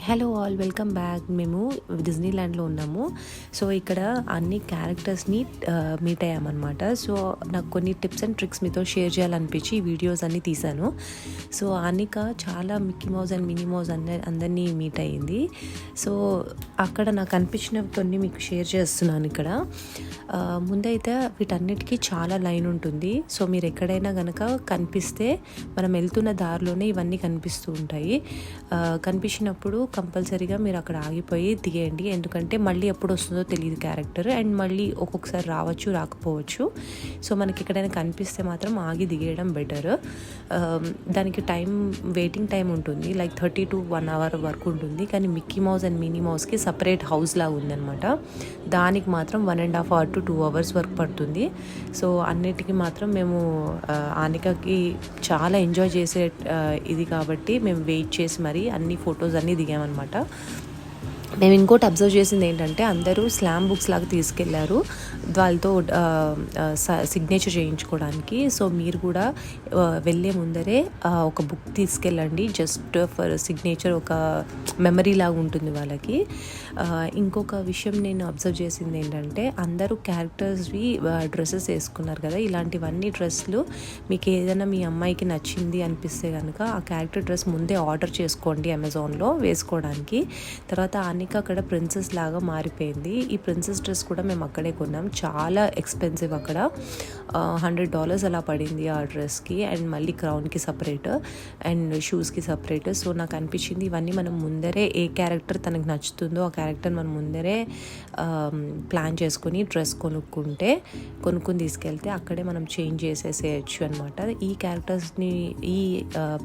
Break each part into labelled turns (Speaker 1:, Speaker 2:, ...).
Speaker 1: Hello all, welcome back. మేము డిజ్నీల్యాండ్లో ఉన్నాము. So ఇక్కడ అన్ని క్యారెక్టర్స్ని మీట్ అయ్యామన్నమాట. సో నాకు కొన్ని టిప్స్ అండ్ ట్రిక్స్ మీతో షేర్ చేయాలనిపించి ఈ వీడియోస్ అన్నీ తీశాను. సో అనిక చాలా Mickey Mouse and mini mouse అందరినీ మీట్ అయ్యింది. సో అక్కడ నాకు అనిపించినవి కొన్ని మీకు షేర్ చేస్తున్నాను. ఇక్కడ ముందైతే వీటన్నిటికీ చాలా లైన్ ఉంటుంది. సో మీరు ఎక్కడైనా కనుక కనిపిస్తే మనం వెళ్తున్న దారిలోనే ఇవన్నీ కనిపిస్తూ ఉంటాయి. కనిపించినప్పుడు కంపల్సరీగా మీరు అక్కడ ఆగిపోయి దిగేయండి. ఎందుకంటే మళ్ళీ ఎప్పుడు వస్తుందో తెలియదు క్యారెక్టర్, అండ్ మళ్ళీ ఒక్కొక్కసారి రావచ్చు రాకపోవచ్చు. సో మనకి ఎక్కడైనా కనిపిస్తే మాత్రం ఆగి దిగేయడం బెటర్. దానికి వెయిటింగ్ టైం ఉంటుంది, లైక్ 30 to 1 hour వరకు ఉంటుంది. కానీ మిక్కీ మౌస్ అండ్ మినీ మౌస్కి సపరేట్ హౌస్ లాగా ఉందన్నమాట. దానికి మాత్రం 1.5 hour to 2 hours వరకు పడుతుంది. సో అన్నిటికీ మాత్రం మేము ఆనికకి చాలా ఎంజాయ్ చేసే ఇది కాబట్టి మేము వెయిట్ చేసి మరీ అన్ని ఫొటోస్ అన్నీ దిగామన్నమాట. మేము ఇంకోటి అబ్జర్వ్ చేసింది ఏంటంటే అందరూ స్లామ్ బుక్స్ లాగా తీసుకెళ్లారు వాళ్ళతో సిగ్నేచర్ చేయించుకోవడానికి. సో మీరు కూడా వెళ్ళే ముందరే ఒక బుక్ తీసుకెళ్ళండి, జస్ట్ ఫర్ సిగ్నేచర్, ఒక మెమరీ లాగా ఉంటుంది వాళ్ళకి. ఇంకొక విషయం నేను అబ్జర్వ్ చేసింది ఏంటంటే అందరూ క్యారెక్టర్స్వి డ్రెస్సెస్ వేసుకున్నారు కదా. ఇలాంటివన్నీ డ్రెస్లు మీకు ఏదైనా మీ అమ్మాయికి నచ్చింది అనిపిస్తే కనుక ఆ క్యారెక్టర్ డ్రెస్ ముందే ఆర్డర్ చేసుకోండి అమెజాన్లో వేసుకోవడానికి. తర్వాత అక్కడ ప్రిన్సెస్ లాగా మారిపోయింది. ఈ ప్రిన్సెస్ డ్రెస్ కూడా మేము అక్కడే కొన్నాం. చాలా ఎక్స్పెన్సివ్, అక్కడ $100 అలా పడింది ఆ డ్రెస్కి. అండ్ మళ్ళీ క్రౌన్కి సపరేట్ అండ్ షూస్కి సపరేట్. సో నాకు అనిపించింది ఇవన్నీ మనం ముందరే ఏ క్యారెక్టర్ తనకు నచ్చుతుందో ఆ క్యారెక్టర్ మనం ముందరే ప్లాన్ చేసుకొని డ్రెస్ కొనుక్కుని తీసుకెళ్తే అక్కడే మనం చేంజ్ చేసేసేయచ్చు అనమాట. ఈ క్యారెక్టర్స్ని, ఈ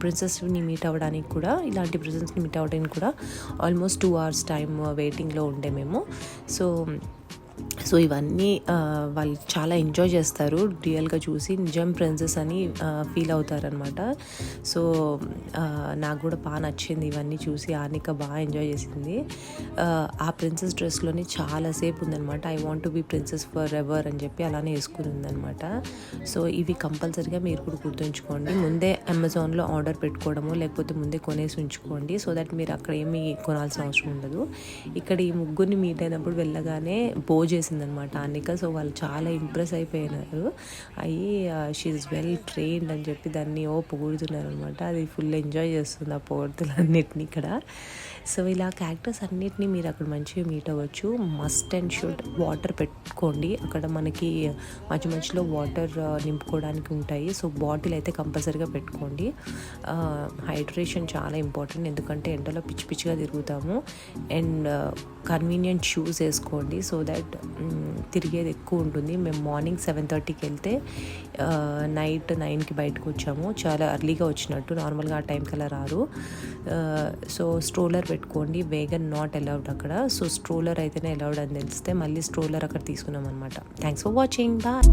Speaker 1: ప్రిన్సెస్ని మీట్ అవ్వడానికి కూడా, ఇలాంటి ప్రిన్సెస్ని మీట్ అవ్వడానికి కూడా ఆల్మోస్ట్ 2 hours టైం వెయిటింగ్లో ఉండే మేము. సో ఇవన్నీ వాళ్ళు చాలా ఎంజాయ్ చేస్తారు, రియల్గా చూసి నిజం ప్రిన్సెస్ అని ఫీల్ అవుతారనమాట. సో నాకు కూడా బాగా నచ్చింది ఇవన్నీ చూసి. ఆనిక బాగా ఎంజాయ్ చేసింది. ఆ ప్రిన్సెస్ డ్రెస్లోనే చాలాసేపు ఉందనమాట. I want to be princess forever అని చెప్పి అలానే వేసుకుని ఉందనమాట. సో ఇవి కంపల్సరీగా మీరు కూడా గుర్తుంచుకోండి. ముందే అమెజాన్లో ఆర్డర్ పెట్టుకోవడము, లేకపోతే ముందే కొనేసి ఉంచుకోండి. సో దట్ మీరు అక్కడ ఏమీ కొనాల్సిన అవసరం ఉండదు. ఇక్కడ ఈ ముగ్గురిని మీట్ అయినప్పుడు వెళ్ళగానే చేసిందనమాట అనిక. సో వాళ్ళు చాలా ఇంప్రెస్ అయిపోయినారు. షీఈస్ వెల్ ట్రైన్డ్ అని చెప్పి దాన్ని పొగుడుతున్నారు అనమాట. అది ఫుల్ ఎంజాయ్ చేస్తుంది ఆ పొగడుతులన్నిటిని ఇక్కడ. సో ఇలా క్యారెక్టర్స్ అన్నిటినీ మీరు అక్కడ మంచిగా మీట్ అవ్వచ్చు. మస్ట్ అండ్ షుడ్ వాటర్ పెట్టుకోండి. అక్కడ మనకి మధ్యలో వాటర్ నింపుకోవడానికి ఉంటాయి. సో బాటిల్ అయితే కంపల్సరీగా పెట్టుకోండి. హైడ్రేషన్ చాలా ఇంపార్టెంట్, ఎందుకంటే ఎండలో పిచ్చిగా తిరుగుతాము. అండ్ కన్వీనియంట్ షూస్ వేసుకోండి, సో దట్ తిరిగేది ఎక్కువ ఉంటుంది. మేము మార్నింగ్ 7:30కి వెళ్తే నైట్ 9కి బయటకు వచ్చాము. చాలా అర్లీగా వచ్చినట్టు, నార్మల్గా ఆ టైంకి అలా రారు. సో స్ట్రోలర్ పెట్టుకోండి. వేగన్ నాట్ అలౌడ్ అక్కడ. సో స్ట్రోలర్ అయితేనే అలౌడ్ అని తెలిస్తే మళ్ళీ స్ట్రోలర్ అక్కడ తీసుకున్నాం అనమాట. Thanks for watching, bye.